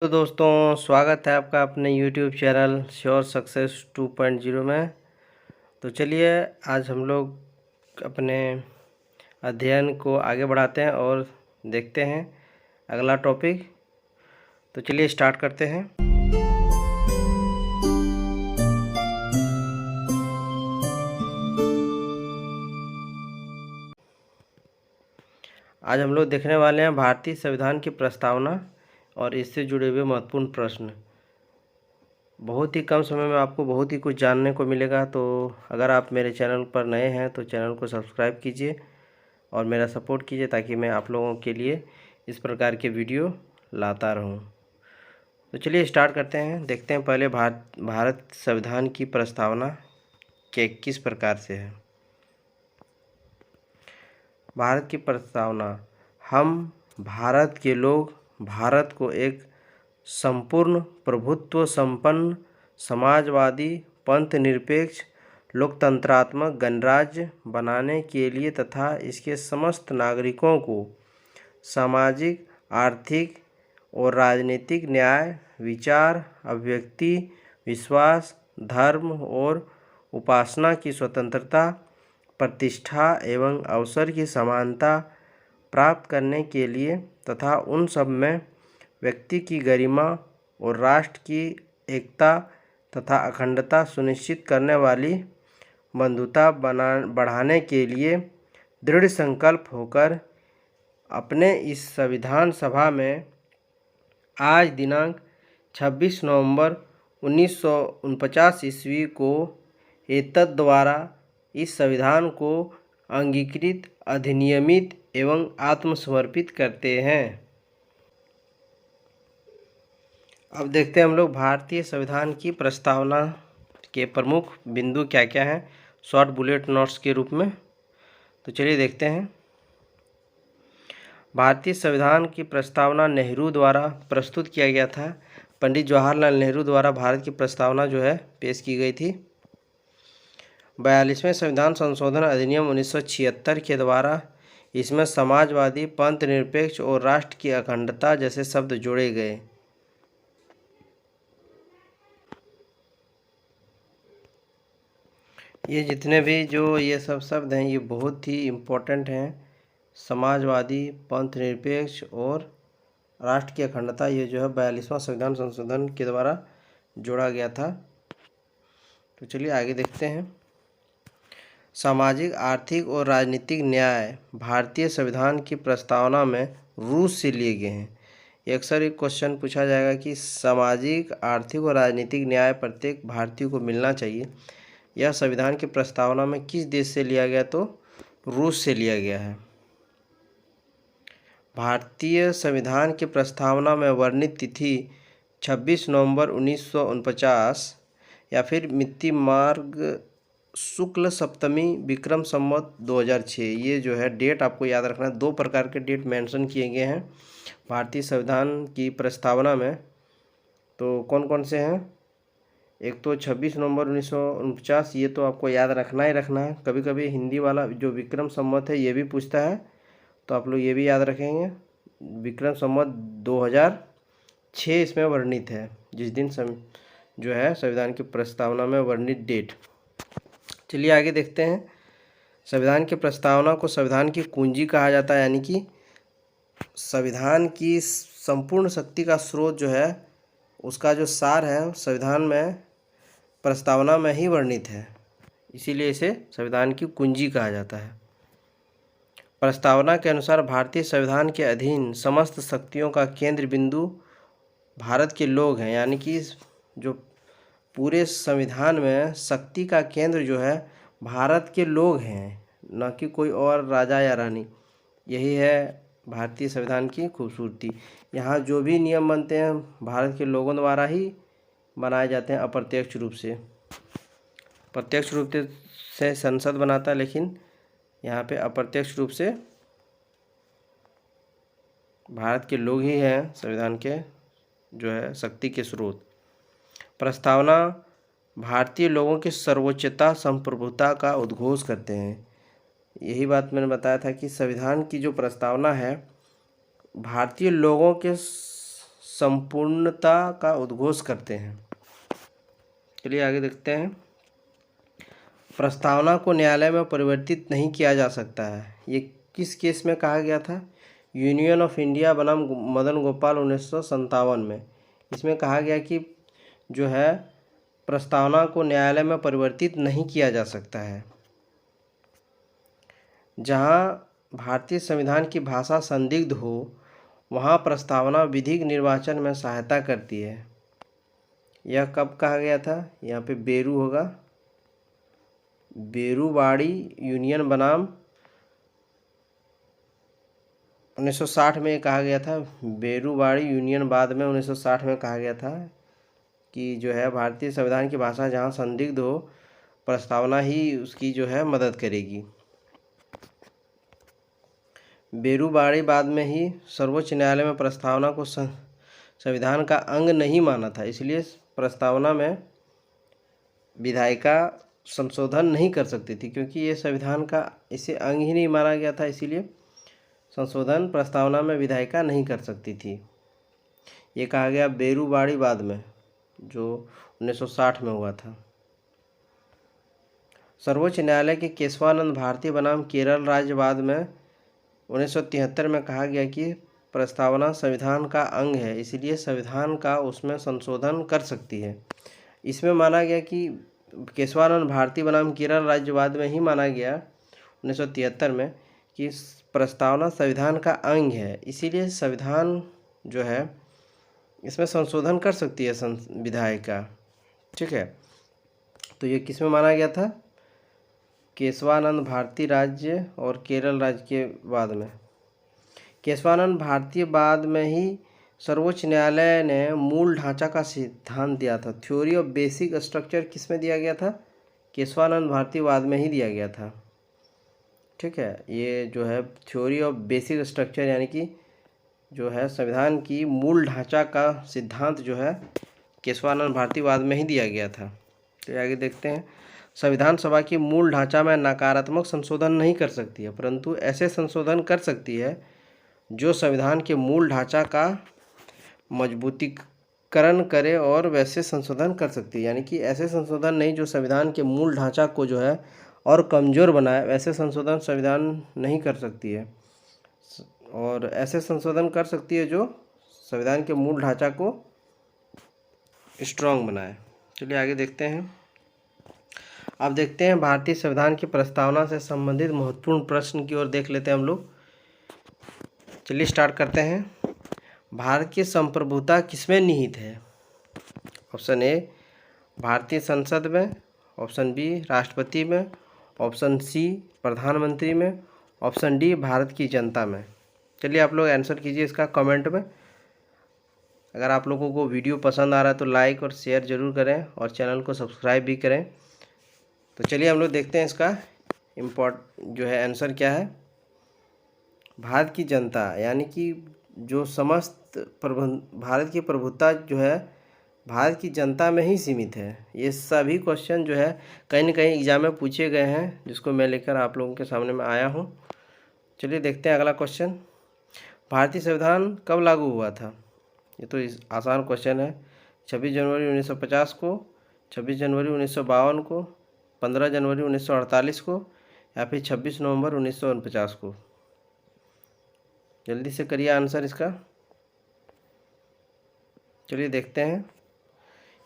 तो दोस्तों, स्वागत है आपका अपने YouTube चैनल श्योर सक्सेस 2.0 में। तो चलिए आज हम लोग अपने अध्ययन को आगे बढ़ाते हैं और देखते हैं अगला टॉपिक। तो चलिए स्टार्ट करते हैं। आज हम लोग देखने वाले हैं भारतीय संविधान की प्रस्तावना और इससे जुड़े हुए महत्वपूर्ण प्रश्न। बहुत ही कम समय में आपको बहुत ही कुछ जानने को मिलेगा। तो अगर आप मेरे चैनल पर नए हैं तो चैनल को सब्सक्राइब कीजिए और मेरा सपोर्ट कीजिए ताकि मैं आप लोगों के लिए इस प्रकार के वीडियो लाता रहूं। तो चलिए स्टार्ट करते हैं। देखते हैं पहले भारत संविधान की प्रस्तावना के किस प्रकार से है। भारत की प्रस्तावना। हम भारत के लोग भारत को एक संपूर्ण प्रभुत्व संपन्न समाजवादी पंथ निरपेक्ष लोकतंत्रात्मक गणराज्य बनाने के लिए तथा इसके समस्त नागरिकों को सामाजिक आर्थिक और राजनीतिक न्याय विचार अभिव्यक्ति विश्वास धर्म और उपासना की स्वतंत्रता प्रतिष्ठा एवं अवसर की समानता प्राप्त करने के लिए तथा उन सब में व्यक्ति की गरिमा और राष्ट्र की एकता तथा अखंडता सुनिश्चित करने वाली बंधुता बढ़ाने के लिए दृढ़ संकल्प होकर अपने इस संविधान सभा में आज दिनांक 26 नवंबर 1949 ईस्वी को एतद्द्वारा इस संविधान को अंगीकृत अधिनियमित एवं आत्मसमर्पित करते हैं। अब देखते हैं हम लोग भारतीय संविधान की प्रस्तावना के प्रमुख बिंदु क्या क्या हैं शॉर्ट बुलेट नोट्स के रूप में। तो चलिए देखते हैं। भारतीय संविधान की प्रस्तावना नेहरू द्वारा प्रस्तुत किया गया था। पंडित जवाहरलाल नेहरू द्वारा भारत की प्रस्तावना जो है पेश की गई थी। 42वें संविधान संशोधन अधिनियम 1976 के द्वारा इसमें समाजवादी पंथ निरपेक्ष और राष्ट्र की अखंडता जैसे शब्द जोड़े गए। ये जितने भी जो ये सब शब्द हैं ये बहुत ही इम्पोर्टेंट हैं। समाजवादी पंथ निरपेक्ष और राष्ट्र की अखंडता ये जो है 42वां संविधान संशोधन के द्वारा जोड़ा गया था। तो चलिए आगे देखते हैं। सामाजिक आर्थिक और राजनीतिक न्याय भारतीय संविधान की प्रस्तावना में रूस से लिए गए हैं। ये अक्सर एक क्वेश्चन पूछा जाएगा कि सामाजिक आर्थिक और राजनीतिक न्याय प्रत्येक भारतीय को मिलना चाहिए। यह संविधान की प्रस्तावना में किस देश से लिया गया? तो रूस से लिया गया है। भारतीय संविधान की प्रस्तावना में वर्णित तिथि 26 नवंबर 1949 या फिर मिति मार्ग शुक्ल सप्तमी विक्रम संवत 2006 ये जो है डेट आपको याद रखना है। दो प्रकार के डेट मेंशन किए गए हैं भारतीय संविधान की प्रस्तावना में। तो कौन कौन से हैं? एक तो 26 नवंबर 1949 ये तो आपको याद रखना ही रखना है। कभी कभी हिंदी वाला जो विक्रम संवत है ये भी पूछता है तो आप लोग ये भी याद रखेंगे। विक्रम संवत 2006 इसमें वर्णित है जिस दिन जो है संविधान की प्रस्तावना में वर्णित डेट। चलिए आगे देखते हैं। संविधान की प्रस्तावना को संविधान की कुंजी कहा जाता है, यानी कि संविधान की संपूर्ण शक्ति का स्रोत जो है उसका जो सार है संविधान में प्रस्तावना में ही वर्णित है, इसीलिए इसे संविधान की कुंजी कहा जाता है। प्रस्तावना के अनुसार भारतीय संविधान के अधीन समस्त शक्तियों का केंद्र बिंदु भारत के लोग हैं, यानी कि जो पूरे संविधान में शक्ति का केंद्र जो है भारत के लोग हैं, न कि कोई और राजा या रानी। यही है भारतीय संविधान की खूबसूरती। यहाँ जो भी नियम बनते हैं भारत के लोगों द्वारा ही बनाए जाते हैं अप्रत्यक्ष रूप से। प्रत्यक्ष रूप से संसद बनाता है, लेकिन यहाँ पे अप्रत्यक्ष रूप से भारत के लोग ही हैं संविधान के जो है शक्ति के स्रोत। प्रस्तावना भारतीय लोगों की सर्वोच्चता संप्रभुता का उद्घोष करते हैं। यही बात मैंने बताया था कि संविधान की जो प्रस्तावना है भारतीय लोगों के संपूर्णता का उद्घोष करते हैं। चलिए आगे देखते हैं। प्रस्तावना को न्यायालय में परिवर्तित नहीं किया जा सकता है, ये किस केस में कहा गया था? यूनियन ऑफ इंडिया बनाम मदन गोपाल 1957 में। इसमें कहा गया कि जो है प्रस्तावना को न्यायालय में परिवर्तित नहीं किया जा सकता है। जहाँ भारतीय संविधान की भाषा संदिग्ध हो वहाँ प्रस्तावना विधिक निर्वाचन में सहायता करती है। यह कब कहा गया था? यहाँ पे बेरू होगा, बेरूवाड़ी यूनियन बनाम 1960 में कहा गया था। बेरूवाड़ी यूनियन बाद में 1960 में कहा गया था कि जो है भारतीय संविधान की भाषा जहाँ संदिग्ध हो प्रस्तावना ही उसकी जो है मदद करेगी। बेरूवाड़ी बाद में ही सर्वोच्च न्यायालय में प्रस्तावना को संविधान का अंग नहीं माना था, इसलिए प्रस्तावना में विधायिका संशोधन नहीं कर सकती थी, क्योंकि ये संविधान का इसे अंग ही नहीं माना गया था, इसीलिए संशोधन प्रस्तावना में विधायिका नहीं कर सकती थी। ये कहा गया बेरूवाड़ी बाद में, जो 1960 में हुआ था। सर्वोच्च न्यायालय के केशवानंद भारती बनाम केरल राज्य बाद में 1973 में कहा गया कि प्रस्तावना संविधान का अंग है, इसलिए संविधान का उसमें संशोधन कर सकती है। इसमें माना गया कि केशवानंद भारती बनाम केरल राज्यवाद में ही माना गया 1973 में कि प्रस्तावना संविधान का अंग है, इसीलिए संविधान जो है इसमें संशोधन कर सकती है विधायिका। ठीक है, तो ये किस में माना गया था? केशवानंद भारती राज्य और केरल राज्य के बाद में। केशवानंद भारती बाद में ही सर्वोच्च न्यायालय ने मूल ढांचा का सिद्धांत दिया था। थ्योरी ऑफ बेसिक स्ट्रक्चर किस में दिया गया था? केशवानंद भारती बाद में ही दिया गया था। ठीक है, ये जो है थ्योरी ऑफ बेसिक स्ट्रक्चर यानी कि जो है संविधान की मूल ढांचा का सिद्धांत जो है केशवानंद भारती बाद में ही दिया गया था। तो आगे देखते हैं। संविधान सभा की मूल ढांचा में नकारात्मक संशोधन नहीं कर सकती है, परंतु ऐसे संशोधन कर सकती है जो संविधान के मूल ढांचा का मजबूतीकरण करे, और वैसे संशोधन कर सकती है, यानी कि ऐसे संशोधन नहीं जो संविधान के मूल ढांचा को जो है और कमज़ोर बनाए, वैसे संशोधन संविधान नहीं कर सकती है। और ऐसे संशोधन कर सकती है जो संविधान के मूल ढांचा को स्ट्रॉन्ग बनाए। चलिए आगे देखते हैं। अब देखते हैं भारतीय संविधान की प्रस्तावना से संबंधित महत्वपूर्ण प्रश्न की ओर देख लेते हैं हम लोग। चलिए स्टार्ट करते हैं। भारत की संप्रभुता किसमें निहित है? ऑप्शन ए भारतीय संसद में, ऑप्शन बी राष्ट्रपति में, ऑप्शन सी प्रधानमंत्री में, ऑप्शन डी भारत की जनता में। चलिए आप लोग आंसर कीजिए इसका कमेंट में। अगर आप लोगों को वीडियो पसंद आ रहा है तो लाइक और शेयर ज़रूर करें और चैनल को सब्सक्राइब भी करें। तो चलिए हम लोग देखते हैं इसका जो है आंसर क्या है। भारत की जनता यानी कि जो समस्त भारत की प्रभुता जो है भारत की जनता में ही सीमित है। ये सभी क्वेश्चन जो है कहीं ना कहीं एग्जाम में पूछे गए हैं, जिसको मैं लेकर आप लोगों के सामने में आया हूँ। चलिए देखते हैं अगला क्वेश्चन। भारतीय संविधान कब लागू हुआ था? ये तो आसान क्वेश्चन है। 26 जनवरी 1950 को, 26 जनवरी 1952 को, 15 जनवरी 1948 को, या फिर 26 नवंबर 1949 को। जल्दी से करिए आंसर इसका। चलिए देखते हैं।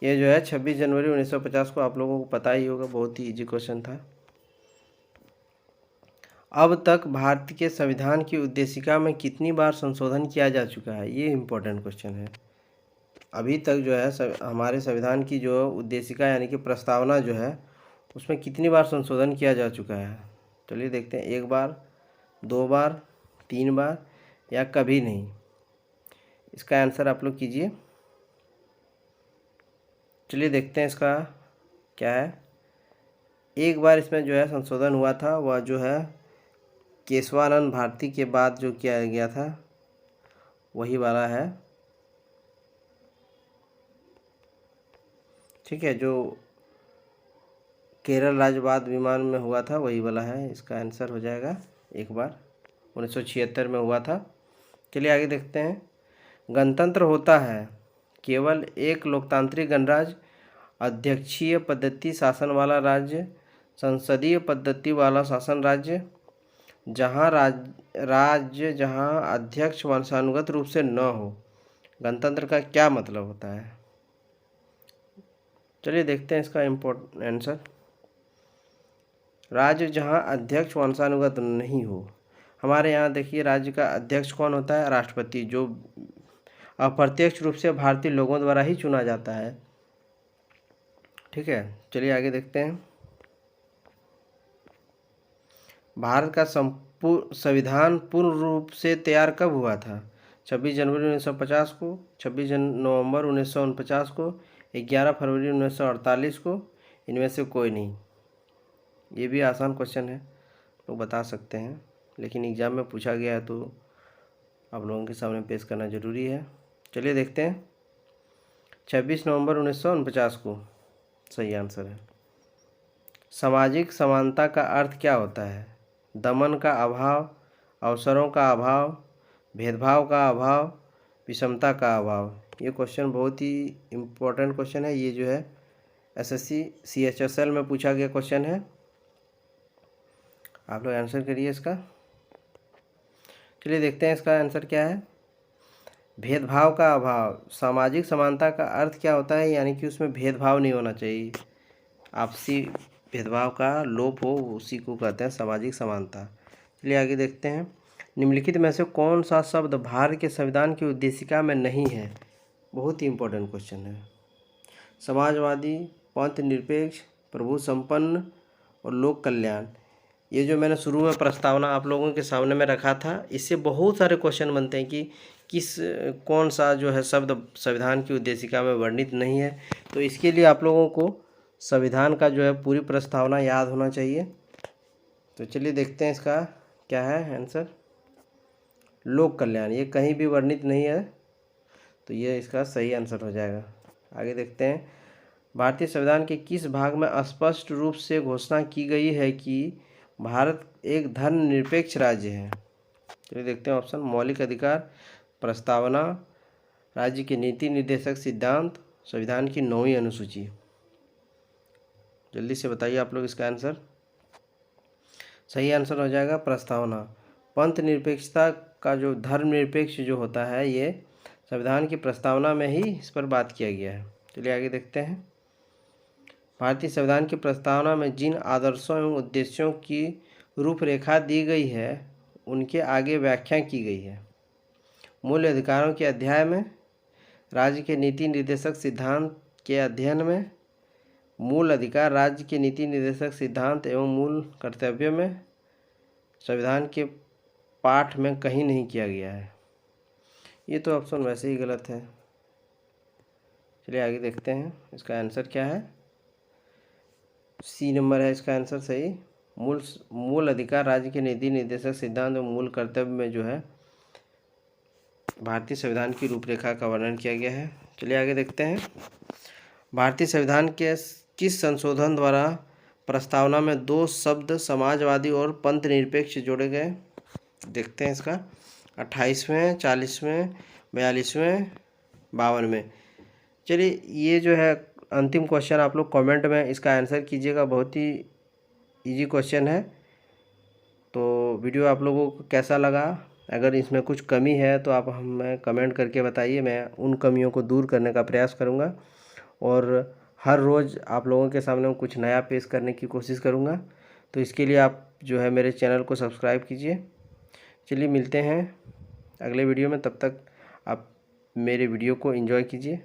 ये जो है 26 जनवरी 1950 को आप लोगों को पता ही होगा, बहुत ही इजी क्वेश्चन था। अब तक भारत के संविधान की उद्देशिका में कितनी बार संशोधन किया जा चुका है? ये इम्पोर्टेंट क्वेश्चन है। अभी तक जो है हमारे संविधान की जो उद्देशिका यानी कि प्रस्तावना जो है उसमें कितनी बार संशोधन किया जा चुका है? चलिए देखते हैं। 1 बार, 2 बार, 3 बार या कभी नहीं। इसका आंसर आप लोग कीजिए। चलिए देखते हैं इसका क्या है। 1 बार इसमें जो है संशोधन हुआ था, वह जो है केशवानंद भारती के बाद जो किया गया था वही वाला है। ठीक है, जो केरल राज्यवाद विमान में हुआ था वही वाला है। इसका आंसर हो जाएगा 1 बार, 1976 में हुआ था। चलिए आगे देखते हैं। गणतंत्र होता है केवल एक लोकतांत्रिक गणराज्य, अध्यक्षीय पद्धति शासन वाला राज्य, संसदीय पद्धति वाला शासन राज्य, राज्य जहाँ अध्यक्ष वंशानुगत रूप से न हो। गणतंत्र का क्या मतलब होता है? चलिए देखते हैं इसका आंसर। राज्य जहाँ अध्यक्ष वंशानुगत नहीं हो। हमारे यहाँ देखिए राज्य का अध्यक्ष कौन होता है? राष्ट्रपति, जो अप्रत्यक्ष रूप से भारतीय लोगों द्वारा ही चुना जाता है। ठीक है, चलिए आगे देखते हैं। भारत का संविधान पूर्ण रूप से तैयार कब हुआ था? 26 जनवरी 1950 को, 26 नवंबर 1949 को, 11 फरवरी 1948 को, इनमें से कोई नहीं। ये भी आसान क्वेश्चन है, लोग बता सकते हैं, लेकिन एग्ज़ाम में पूछा गया है तो आप लोगों के सामने पेश करना ज़रूरी है। चलिए देखते हैं। 26 नवंबर 1949 को सही आंसर है। सामाजिक समानता का अर्थ क्या होता है? दमन का अभाव, अवसरों का अभाव, भेदभाव का अभाव, विषमता का अभाव। ये क्वेश्चन बहुत ही इम्पोर्टेंट क्वेश्चन है। ये जो है एसएससी CHSL में पूछा गया क्वेश्चन है। आप लोग आंसर करिए इसका। चलिए देखते हैं इसका आंसर क्या है। भेदभाव का अभाव। सामाजिक समानता का अर्थ क्या होता है? यानी कि उसमें भेदभाव नहीं होना चाहिए, आपसी भेदभाव का लोप हो, उसी को कहते हैं सामाजिक समानता। चलिए आगे देखते हैं। निम्नलिखित में से कौन सा शब्द भारत के संविधान की उद्देशिका में नहीं है? बहुत ही इम्पोर्टेंट क्वेश्चन है। समाजवादी, पंथ निरपेक्ष, प्रभु संपन्न और लोक कल्याण। ये जो मैंने शुरू में प्रस्तावना आप लोगों के सामने में रखा था, इससे बहुत सारे क्वेश्चन बनते हैं कि कौन सा जो है शब्द संविधान की उद्देशिका में वर्णित नहीं है। तो इसके लिए आप लोगों को संविधान का जो है पूरी प्रस्तावना याद होना चाहिए। तो चलिए देखते हैं इसका क्या है आंसर। लोक कल्याण, ये कहीं भी वर्णित नहीं है, तो ये इसका सही आंसर हो जाएगा। आगे देखते हैं। भारतीय संविधान के किस भाग में स्पष्ट रूप से घोषणा की गई है कि भारत एक धर्मनिरपेक्ष राज्य है? चलिए देखते हैं ऑप्शन। मौलिक अधिकार, प्रस्तावना, राज्य के नीति निर्देशक सिद्धांत, संविधान की 9वीं अनुसूची। जल्दी से बताइए आप लोग इसका आंसर। सही आंसर हो जाएगा प्रस्तावना। पंथ निरपेक्षता का जो धर्मनिरपेक्ष जो होता है, ये संविधान की प्रस्तावना में ही इस पर बात किया गया है। चलिए आगे देखते हैं। भारतीय संविधान की प्रस्तावना में जिन आदर्शों एवं उद्देश्यों की रूपरेखा दी गई है, उनके आगे व्याख्या की गई है। मूल अधिकारों के अध्याय में, राज्य के नीति निर्देशक सिद्धांत के अध्ययन में, मूल अधिकार, राज्य के नीति निर्देशक सिद्धांत एवं मूल कर्तव्यों में, संविधान के पाठ में कहीं नहीं किया गया है। ये तो ऑप्शन वैसे ही गलत है। चलिए आगे देखते हैं इसका आंसर क्या है। C नंबर है इसका आंसर सही। मूल अधिकार, राज्य के नीति निर्देशक सिद्धांत और मूल कर्तव्य में जो है भारतीय संविधान की रूपरेखा का वर्णन किया गया है। चलिए आगे देखते हैं। भारतीय संविधान के किस संशोधन द्वारा प्रस्तावना में 2 शब्द समाजवादी और पंथ निरपेक्ष जोड़े गए? देखते हैं इसका। 28वें, 40वें, 42वें, 52वें। चलिए ये जो है अंतिम क्वेश्चन आप लोग कमेंट में इसका आंसर कीजिएगा। बहुत ही इजी क्वेश्चन है। तो वीडियो आप लोगों को कैसा लगा? अगर इसमें कुछ कमी है तो आप हमें कमेंट करके बताइए। मैं उन कमियों को दूर करने का प्रयास करूँगा और हर रोज़ आप लोगों के सामने कुछ नया पेश करने की कोशिश करूँगा। तो इसके लिए आप जो है मेरे चैनल को सब्सक्राइब कीजिए। चलिए मिलते हैं अगले वीडियो में, तब तक आप मेरे वीडियो को एंजॉय कीजिए।